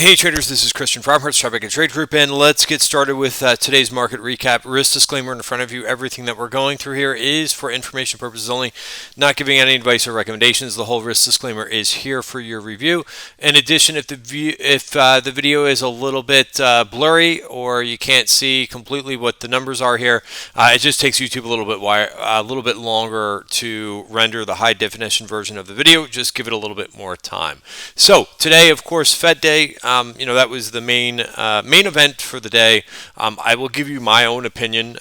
Hey traders, this is Christian from Tribeca Trade Group, and let's get started with today's market recap. Risk disclaimer in front of you. Everything that we're going through here is for information purposes only, not giving any advice or recommendations. The whole risk disclaimer is here for your review. In addition, if the video is a little bit blurry or you can't see completely what the numbers are here, it just takes YouTube a little bit longer to render the high definition version of the video. Just give it a little bit more time. So today, of course, Fed Day. That was the main event for the day. I will give you my own opinion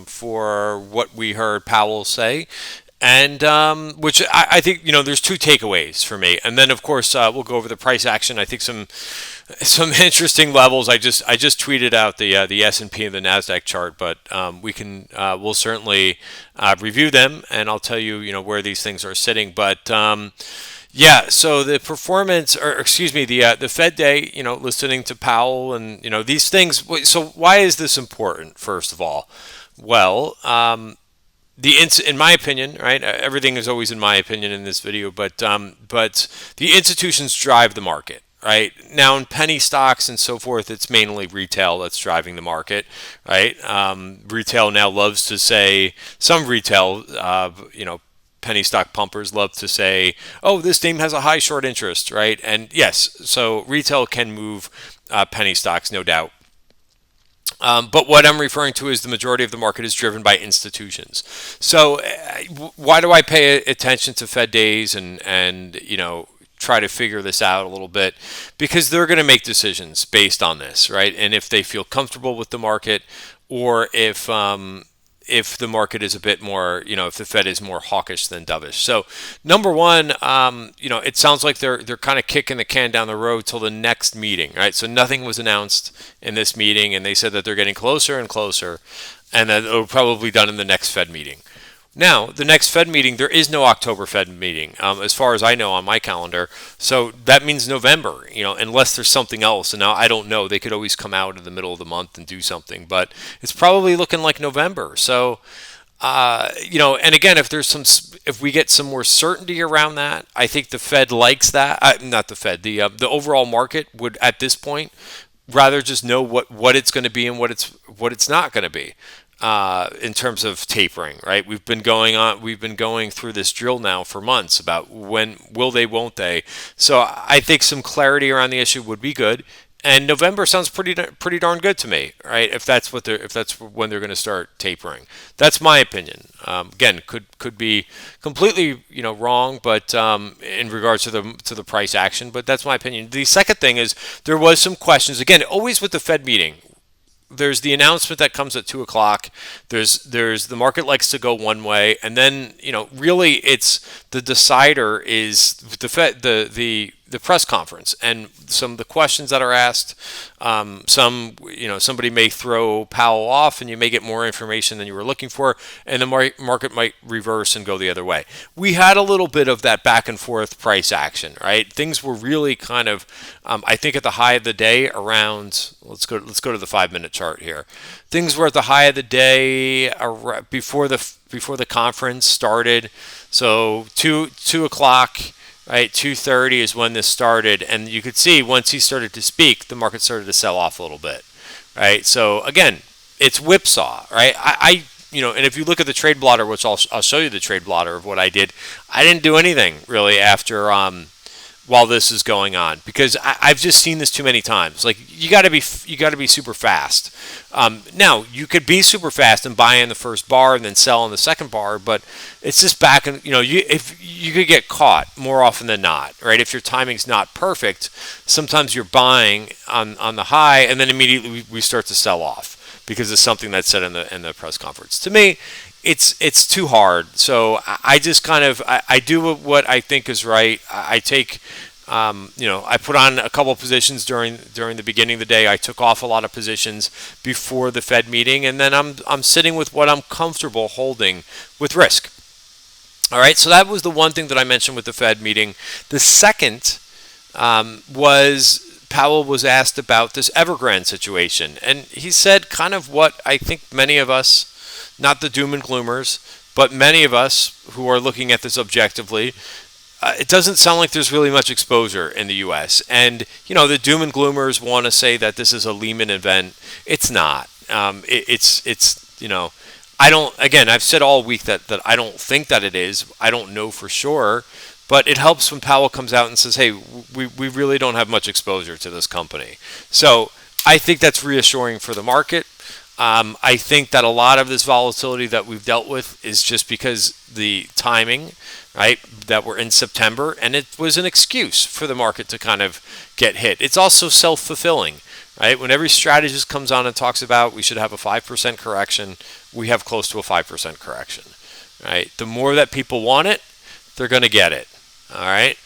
for what we heard Powell say, and which I think there's two takeaways for me. And then of course we'll go over the price action. I think some interesting levels. I just tweeted out the S&P and the Nasdaq chart, but we'll certainly review them, and I'll tell you where these things are sitting. But yeah, so the performance, the Fed Day, listening to Powell and, these things. So why is this important, first of all? Well, in my opinion, right, everything is always in my opinion in this video, but the institutions drive the market. Right now, in penny stocks and so forth, it's mainly retail that's driving the market. Right, retail now loves to say, some retail, penny stock pumpers love to say, oh, this name has a high short interest, right? And yes, so retail can move penny stocks, no doubt. But what I'm referring to is the majority of the market is driven by institutions. So why do I pay attention to Fed days and try to figure this out a little bit? Because they're going to make decisions based on this, right? And if they feel comfortable with the market, or if the market is a bit more, if the Fed is more hawkish than dovish. So number one, it sounds like they're kind of kicking the can down the road till the next meeting, right? So nothing was announced in this meeting, and they said that they're getting closer and closer, and that it'll probably be done in the next Fed meeting. Now, the next Fed meeting, there is no October Fed meeting, as far as I know on my calendar. So that means November, unless there's something else. And now I don't know. They could always come out in the middle of the month and do something, but it's probably looking like November. So, and again, if we get some more certainty around that, I think the Fed likes that. Not the Fed, the overall market would at this point rather just know what it's going to be and what it's not going to be. In terms of tapering, right? We've been going through this drill now for months about when will they, won't they. So I think some clarity around the issue would be good. And November sounds pretty darn good to me, right? If that's when they're going to start tapering. That's my opinion. Again, could be completely wrong, but in regards to the price action. But that's my opinion. The second thing is there was some questions, again, always with the Fed meeting. There's the announcement that comes at 2 o'clock. There's the market likes to go one way, and then really it's the decider is the Fed, the press conference, and some of the questions that are asked. Somebody may throw Powell off, and you may get more information than you were looking for, and the market might reverse and go the other way. We had a little bit of that back and forth price action, right? Things were really kind of, I think, at the high of the day around. Let's go to the 5-minute chart here. Things were at the high of the day before the conference started. So 2 o'clock. Right, 2:30 is when this started, and you could see once he started to speak, the market started to sell off a little bit. Right, so again, it's whipsaw. Right, and if you look at the trade blotter, which I'll show you the trade blotter of what I did didn't do anything really after while this is going on, because I've just seen this too many times. Like you got to be super fast. Now you could be super fast and buy in the first bar and then sell in the second bar, but it's just back and if you could get caught more often than not, right? If your timing's not perfect, sometimes you're buying on the high and then immediately we start to sell off because of something that's said in the press conference. To me, it's too hard. So I just kind of I do what I think is right. I take I put on a couple of positions during the beginning of the day. I took off a lot of positions before the Fed meeting, and then I'm sitting with what I'm comfortable holding with risk. All right, so that was the one thing that I mentioned with the Fed meeting. The second was Powell was asked about this Evergrande situation, and he said kind of what I think many of us, not the doom and gloomers, but many of us who are looking at this objectively, it doesn't sound like there's really much exposure in the U.S. And the doom and gloomers want to say that this is a Lehman event. It's not. It's I don't. Again, I've said all week that I don't think that it is. I don't know for sure, but it helps when Powell comes out and says, "Hey, we really don't have much exposure to this company." So I think that's reassuring for the market. I think that a lot of this volatility that we've dealt with is just because the timing, right, that we're in September, and it was an excuse for the market to kind of get hit. It's also self-fulfilling, right? When every strategist comes on and talks about we should have a 5% correction, we have close to a 5% correction, right? The more that people want it, they're going to get it, all right?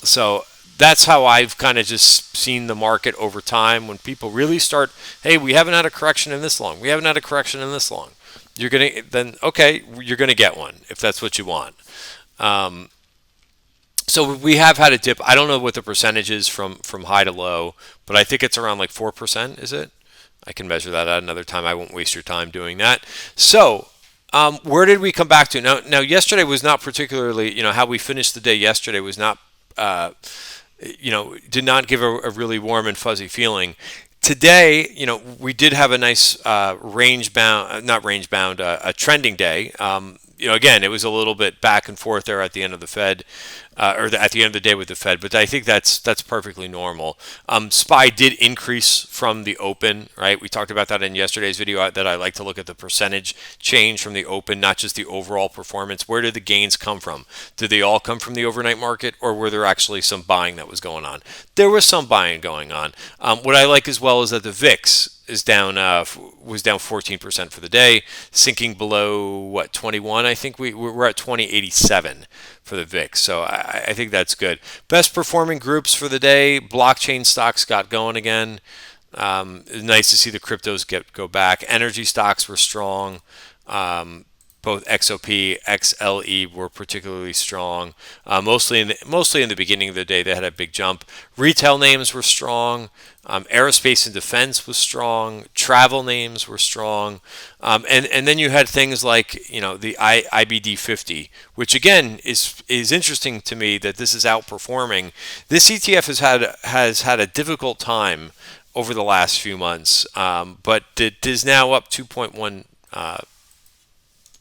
So that's how I've kind of just seen the market over time. When people really start, hey, we haven't had a correction in this long. We haven't had a correction in this long. You're gonna get one if that's what you want. So we have had a dip. I don't know what the percentage is from high to low, but I think it's around like 4%. Is it? I can measure that at another time. I won't waste your time doing that. So where did we come back to? Now yesterday was not particularly, how we finished the day yesterday was not. Did not give a really warm and fuzzy feeling. Today, we did have a nice a trending day. Again, it was a little bit back and forth there at the end of the Fed, at the end of the day with the Fed, but I think that's perfectly normal. SPY did increase from the open, right? We talked about that in yesterday's video, that I like to look at the percentage change from the open, not just the overall performance. Where did the gains come from? Did they all come from the overnight market, or were there actually some buying that was going on? There was some buying going on. What I like as well is that the VIX was down 14% for the day, sinking below 21. I think we're at 2087 for the VIX. So I think that's good. Best performing groups for the day: blockchain stocks got going again. Nice to see the cryptos go back. Energy stocks were strong. Both XOP, XLE were particularly strong. Mostly in the beginning of the day, they had a big jump. Retail names were strong. Aerospace and defense was strong. Travel names were strong. And then you had things like the IBD 50, which again is interesting to me that this is outperforming. This ETF has had a difficult time over the last few months, but it is now up 2.1.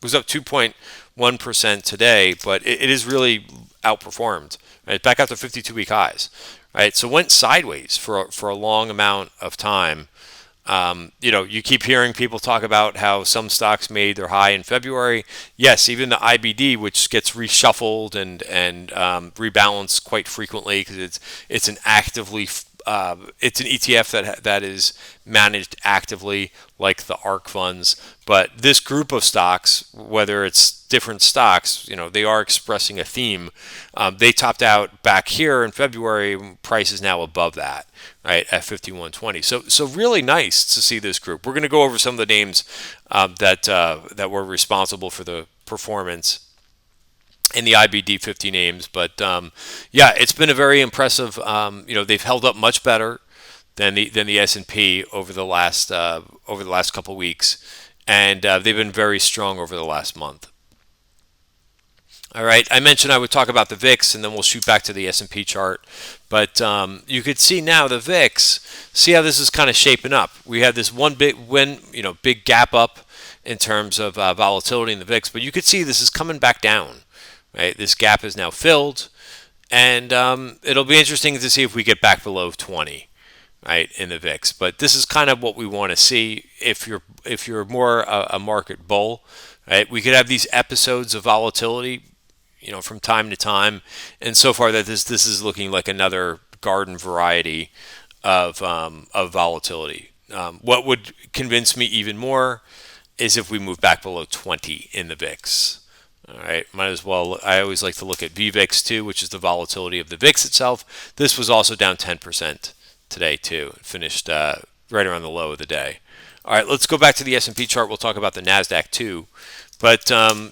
Was up 2.1% today, but it is really outperformed. Right, back out to 52-week highs. Right, so went sideways for a long amount of time. You keep hearing people talk about how some stocks made their high in February. Yes, even the IBD, which gets reshuffled and rebalanced quite frequently because it's an ETF that is managed actively, like the ARK funds. But this group of stocks, whether it's different stocks, they are expressing a theme. They topped out back here in February. Price is now above that, right, at 51.20. So really nice to see this group. We're going to go over some of the names that were responsible for the performance in the IBD 50 names, but it's been a very impressive. They've held up much better than the S&P over the last couple weeks, and they've been very strong over the last month. All right, I mentioned I would talk about the VIX, and then we'll shoot back to the S&P chart. But you could see now the VIX. See how this is kind of shaping up. We had this one big gap up in terms of volatility in the VIX, but you could see this is coming back down. Right, this gap is now filled, and it'll be interesting to see if we get back below 20, right, in the VIX. But this is kind of what we want to see if you're more a market bull. Right, we could have these episodes of volatility, from time to time, and so far that this is looking like another garden variety of volatility. What would convince me even more is if we move back below 20 in the VIX. All right, might as well. I always like to look at VVIX too, which is the volatility of the VIX itself. This was also down 10% today too. It finished right around the low of the day. All right, let's go back to the S&P chart. We'll talk about the Nasdaq too. But I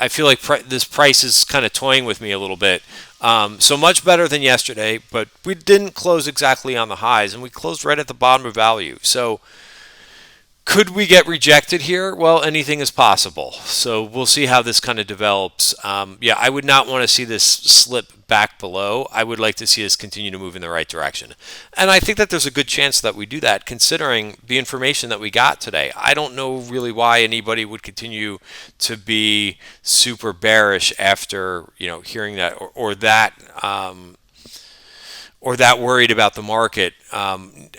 feel like this price is kind of toying with me a little bit. So much better than yesterday, but we didn't close exactly on the highs, and we closed right at the bottom of value. So Could we get rejected here? Well, anything is possible. So we'll see how this kind of develops. Yeah, I would not want to see this slip back below. I would like to see us continue to move in the right direction. And I think that there's a good chance that we do that considering the information that we got today. I don't know really why anybody would continue to be super bearish after, hearing that or that worried about the market.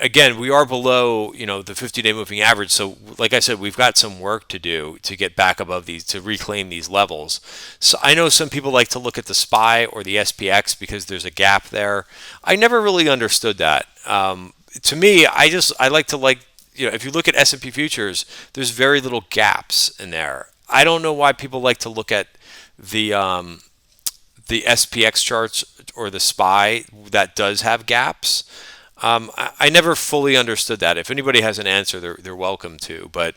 Again, we are below, the 50-day moving average. So, like I said, we've got some work to do to get back above these, to reclaim these levels. So I know some people like to look at the SPY or the SPX because there's a gap there. I never really understood that. To me, I like to if you look at S&P futures, there's very little gaps in there. I don't know why people like to look at the SPX charts or the SPY that does have gaps. I never fully understood that. If anybody has an answer, they're welcome to. But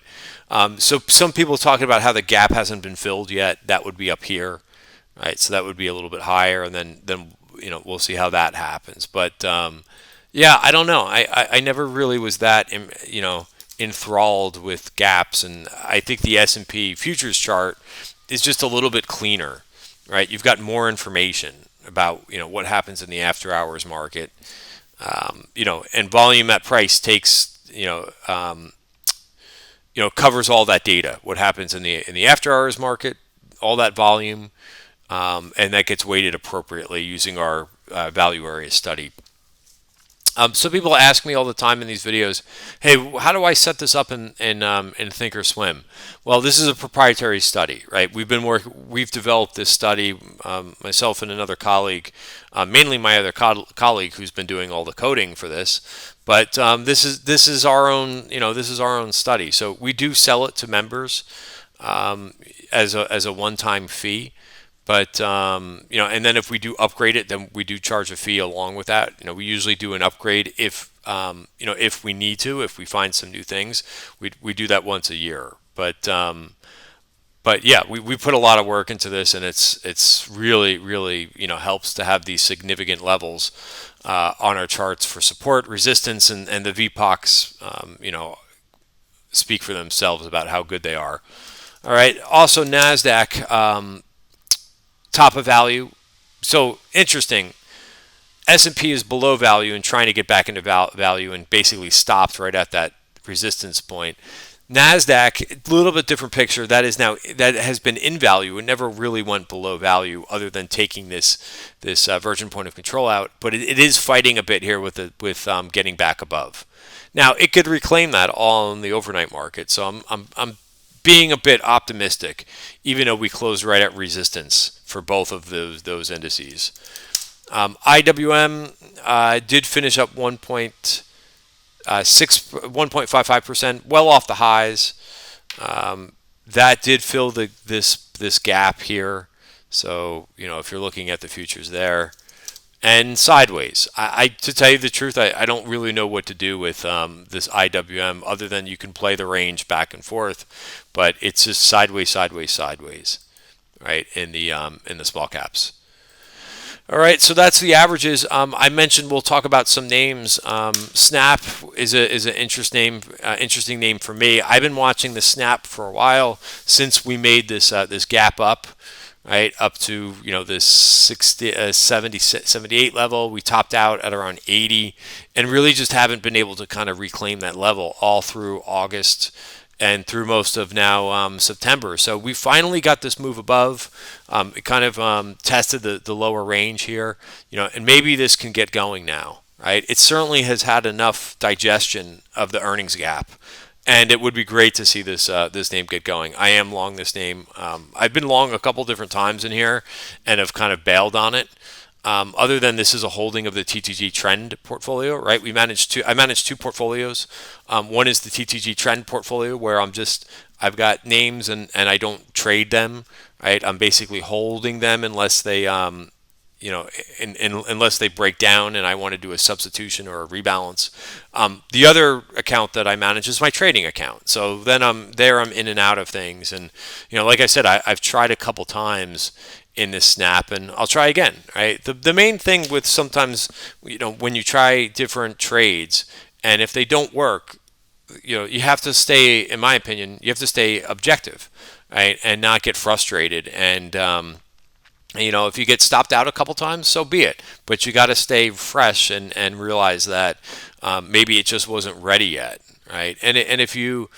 so some people talking about how the gap hasn't been filled yet. That would be up here, right? So that would be a little bit higher, and then we'll see how that happens. But yeah, I don't know. I never really was that enthralled with gaps, and I think the S&P futures chart is just a little bit cleaner. Right, you've got more information about what happens in the after hours market, and volume at price takes covers all that data. What happens in the after hours market, all that volume, and that gets weighted appropriately using our value area study. So people ask me all the time in these videos, hey, how do I set this up in Thinkorswim? Well, this is a proprietary study, right? We've developed this study, myself and another colleague, mainly my other colleague who's been doing all the coding for this. But this is our own study. So we do sell it to members as a one-time fee. But and then if we do upgrade it, then we do charge a fee along with that. We usually do an upgrade if if we need to, if we find some new things, we do that once a year. But yeah, we put a lot of work into this, and it's really helps to have these significant levels on our charts for support, resistance, and the VPOCs speak for themselves about how good they are. All right. Also, Nasdaq. Top of value. So interesting. S&P is below value and trying to get back into value and basically stopped right at that resistance point. Nasdaq, a little bit different picture. That has been in value and never really went below value, other than taking this virgin point of control out. But it is fighting a bit here with getting back above. Now it could reclaim that all in the overnight market. So I'm being a bit optimistic, even though we closed right at resistance for both of those indices. IWM did finish up 1.55%, well off the highs. That did fill this gap here. So if you're looking at the futures there, and sideways. To tell you the truth, I don't really know what to do with this IWM other than you can play the range back and forth, but it's just sideways, right, in the small caps. All right, so that's the averages. I mentioned we'll talk about some names. Snap is an interesting name for me. I've been watching the Snap for a while since we made this gap up. Right up to this 78 level. We topped out at around 80, and really just haven't been able to kind of reclaim that level all through August and through most of now September. So we finally got this move above. It kind of tested the lower range here, and maybe this can get going now. Right? It certainly has had enough digestion of the earnings gap. And it would be great to see this name get going. I am long this name. I've been long a couple different times in here and have kind of bailed on it. Other than this is a holding of the TTG Trend portfolio, right? I manage two portfolios. One is the TTG Trend portfolio where I've got names and I don't trade them, right? I'm basically holding them unless they unless they break down and I want to do a substitution or a rebalance. The other account that I manage is my trading account. So then I'm in and out of things. And, like I said, I've tried a couple times in this Snap, and I'll try again, right? The main thing with sometimes, when you try different trades, and if they don't work, you have to stay, in my opinion, you have to stay objective, right, and not get frustrated. And if you get stopped out a couple times, so be it. But you got to stay fresh and realize that maybe it just wasn't ready yet, right? And if you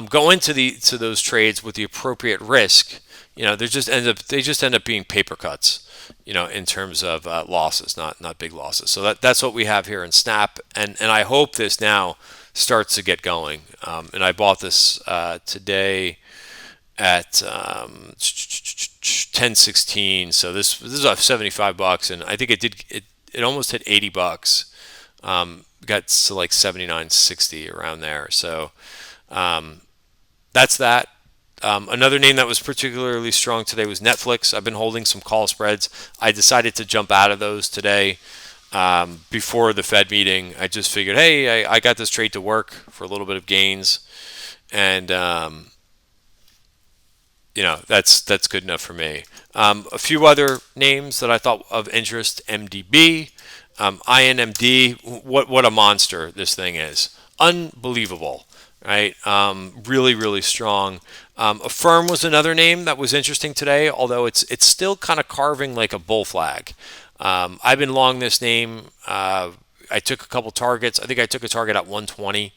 go into those trades with the appropriate risk, they just end up being paper cuts, in terms of losses, not big losses. So that's what we have here in Snap, and I hope this now starts to get going. And I bought this today at 10:16. So this is off $75, and I think it almost hit $80. Got to like 79.60 around there. So that's that. Another name that was particularly strong today was Netflix. I've been holding some call spreads. I decided to jump out of those today before the Fed meeting. I just figured, hey, I got this trade to work for a little bit of gains, and that's good enough for me. A few other names that I thought of interest: MDB, INMD. What a monster this thing is! Unbelievable, right? Really, really strong. Affirm was another name that was interesting today, although it's still kind of carving like a bull flag. I've been long this name. I took a couple targets. I think I took a target at 120,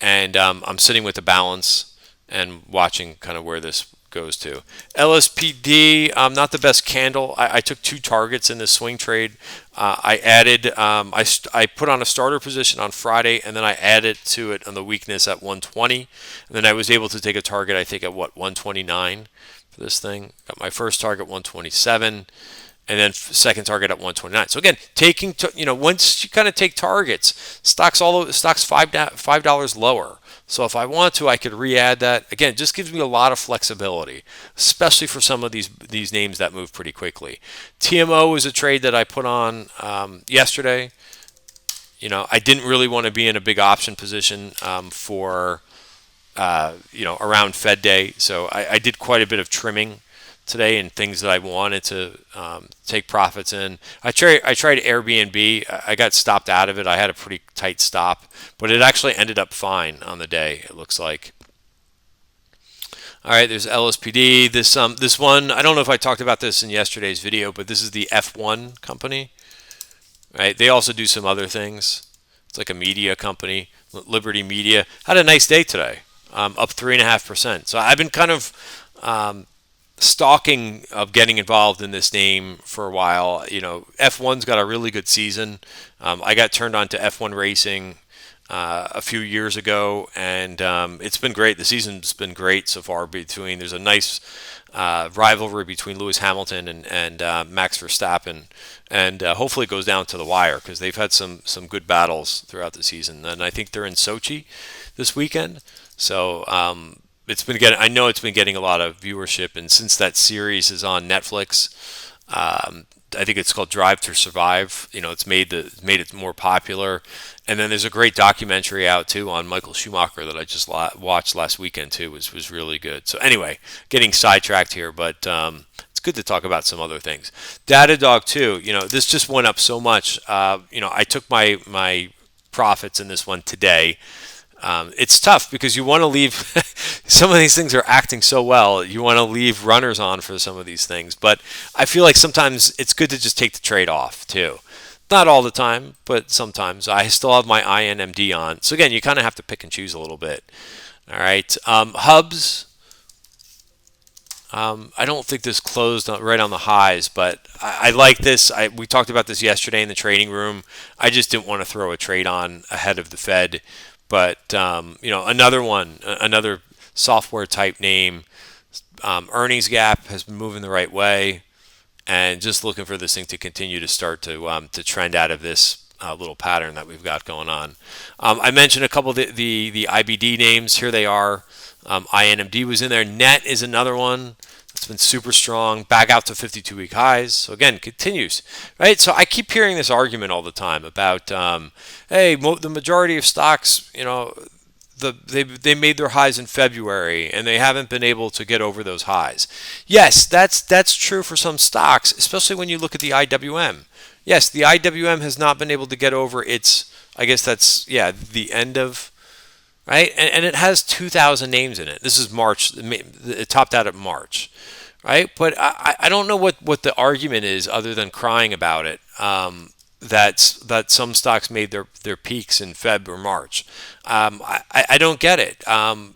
and I'm sitting with the balance and watching kind of where this goes to. Lspd, not the best candle. I took two targets in this swing trade. I added, I put on a starter position on Friday, and then I added to it on the weakness at 120. And then I was able to take a target, I think, at 129 for this thing. Got my first target 127. And then second target at 129. So again, once you kind of take targets, stocks $5 lower. So if I want to, I could re-add that. Again, it just gives me a lot of flexibility, especially for some of these names that move pretty quickly. TMO is a trade that I put on yesterday. I didn't really want to be in a big option position for around Fed Day, so I did quite a bit of trimming today and things that I wanted to take profits in. I tried Airbnb. I got stopped out of it. I had a pretty tight stop, but it actually ended up fine on the day, it looks like. All right, there's LSPD. This one, I don't know if I talked about this in yesterday's video, but this is the F1 company. Right? They also do some other things. It's like a media company. Liberty Media had a nice day today, up 3.5%. So I've been kind of stalking of getting involved in this name for a while. F1's got a really good season. I got turned on to F1 racing a few years ago, and it's been great. The season's been great so far. There's a nice rivalry between Lewis Hamilton and Max Verstappen, and hopefully it goes down to the wire because they've had some good battles throughout the season. And I think they're in Sochi this weekend. So I know it's been getting a lot of viewership, and since that series is on Netflix, I think it's called Drive to Survive. It's made it more popular. And then there's a great documentary out too on Michael Schumacher that I just watched last weekend too. Was really good. So anyway, getting sidetracked here, but it's good to talk about some other things. Datadog too. This just went up so much. I took my profits in this one today. It's tough because you want to leave. Some of these things are acting so well. You want to leave runners on for some of these things, but I feel like sometimes it's good to just take the trade off too. Not all the time, but sometimes. I still have my INMD on. So again, you kind of have to pick and choose a little bit. All right. Hubs. I don't think this closed right on the highs, but I like this. We talked about this yesterday in the trading room. I just didn't want to throw a trade on ahead of the Fed. But, another software type name, earnings gap has been moving the right way, and just looking for this thing to continue to start to trend out of this little pattern that we've got going on. I mentioned a couple of the IBD names. Here they are. INMD was in there. Net is another one. It's been super strong, back out to 52-week highs. So again, continues, right? So I keep hearing this argument all the time about, the majority of stocks, they made their highs in February and they haven't been able to get over those highs. Yes, that's true for some stocks, especially when you look at the IWM. Yes, the IWM has not been able to get over its, I guess that's, the end of right? And it has 2,000 names in it. This is March. It topped out at March, right? But I don't know what the argument is other than crying about it. That some stocks made their peaks in Feb or March. I don't get it.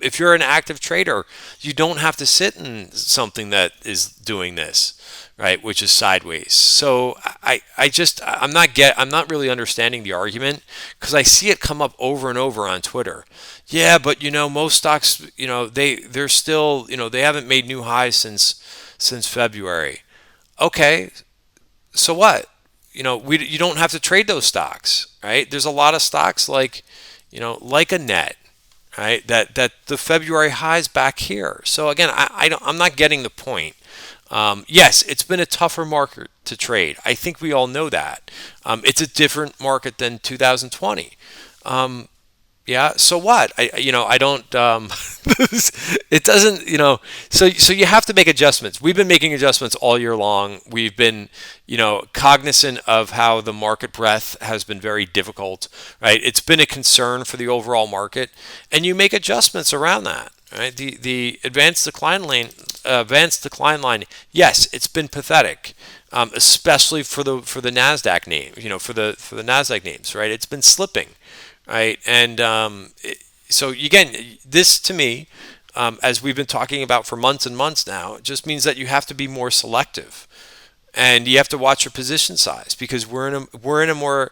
If you're an active trader, you don't have to sit in something that is doing this, right? Which is sideways. So I'm not really understanding the argument because I see it come up over and over on Twitter. Yeah, but most stocks, they're still, they haven't made new highs since February. Okay, so what? You don't have to trade those stocks, right? There's a lot of stocks like a net, right? That the February highs back here. So again, I'm not getting the point. Yes, it's been a tougher market to trade. I think we all know that. It's a different market than 2020. Yeah, so what? I don't. It doesn't. So you have to make adjustments. We've been making adjustments all year long. We've been, cognizant of how the market breadth has been very difficult. Right? It's been a concern for the overall market, and you make adjustments around that. Right? The advanced decline line. Yes, it's been pathetic. Especially for the Nasdaq name, for the Nasdaq names, right? It's been slipping, right? And so again, this to me, as we've been talking about for months and months now, just means that you have to be more selective, and you have to watch your position size because we're in a more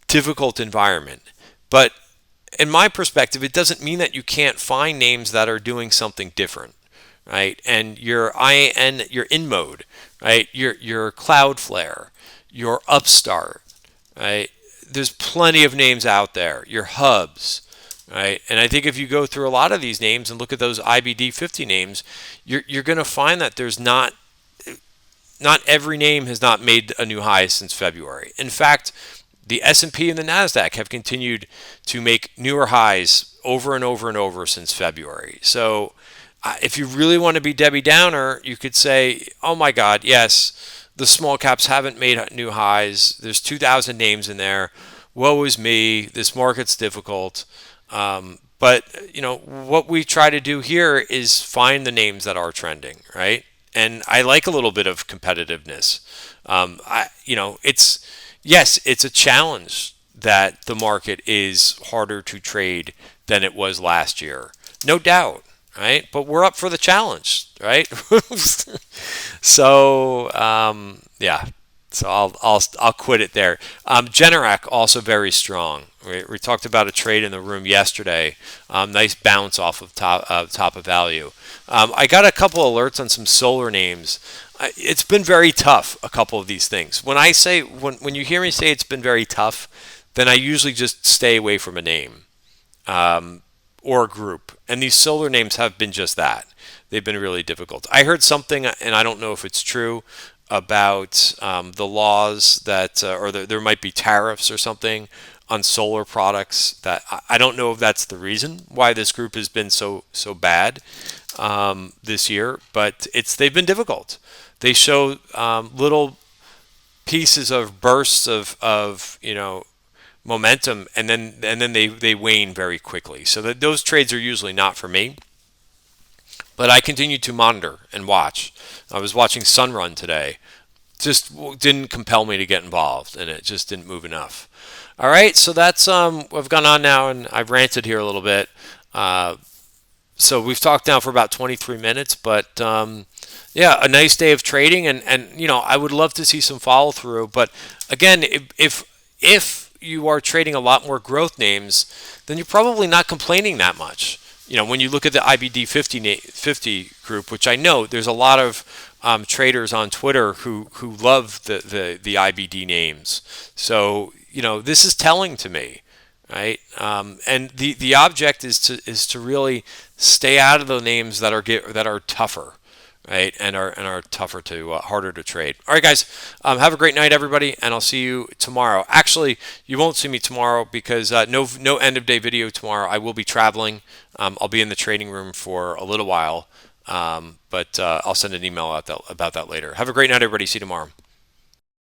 difficult environment. But in my perspective, it doesn't mean that you can't find names that are doing something different, right? And your in mode, right? Your Cloudflare, your Upstart, right? There's plenty of names out there. Your hubs, right? And I think if you go through a lot of these names and look at those IBD 50 names, you're going to find that there's not every name has not made a new high since February. In fact, the S&P and the Nasdaq have continued to make newer highs over and over and over since February. So if you really want to be Debbie Downer, you could say, oh my God, yes, the small caps haven't made new highs. There's 2,000 names in there. Woe is me. This market's difficult. But what we try to do here is find the names that are trending, right? And I like a little bit of competitiveness. It's a challenge that the market is harder to trade than it was last year, no doubt, right? But we're up for the challenge, right? So yeah. So I'll quit it there. Generac also very strong. We talked about a trade in the room yesterday. Nice bounce off of top of value. I got a couple alerts on some solar names. It's been very tough. A couple of these things. When you hear me say it's been very tough, then I usually just stay away from a name or a group. And these solar names have been just that. They've been really difficult. I heard something, and I don't know if it's true, about the laws that, or there might be tariffs or something on solar products. That I don't know if that's the reason why this group has been so bad this year, but they've been difficult. They show little pieces of bursts of momentum, and then they wane very quickly. So those trades are usually not for me. But I continue to monitor and watch. I was watching Sunrun today. Just didn't compel me to get involved, and it just didn't move enough. All right, so that's I've gone on now, and I've ranted here a little bit. So we've talked now for about 23 minutes, but yeah, a nice day of trading, and I would love to see some follow through. But again, if you are trading a lot more growth names, then you're probably not complaining that much. When you look at the IBD 50 group, which I know there's a lot of traders on Twitter who love the IBD names. So this is telling to me, right? And the object is to really stay out of the names that are tougher, right? And are tougher to harder to trade. All right, guys, have a great night, everybody, and I'll see you tomorrow. Actually, you won't see me tomorrow because no end of day video tomorrow. I will be traveling. I'll be in the trading room for a little while, but I'll send an email about that later. Have a great night, everybody. See you tomorrow.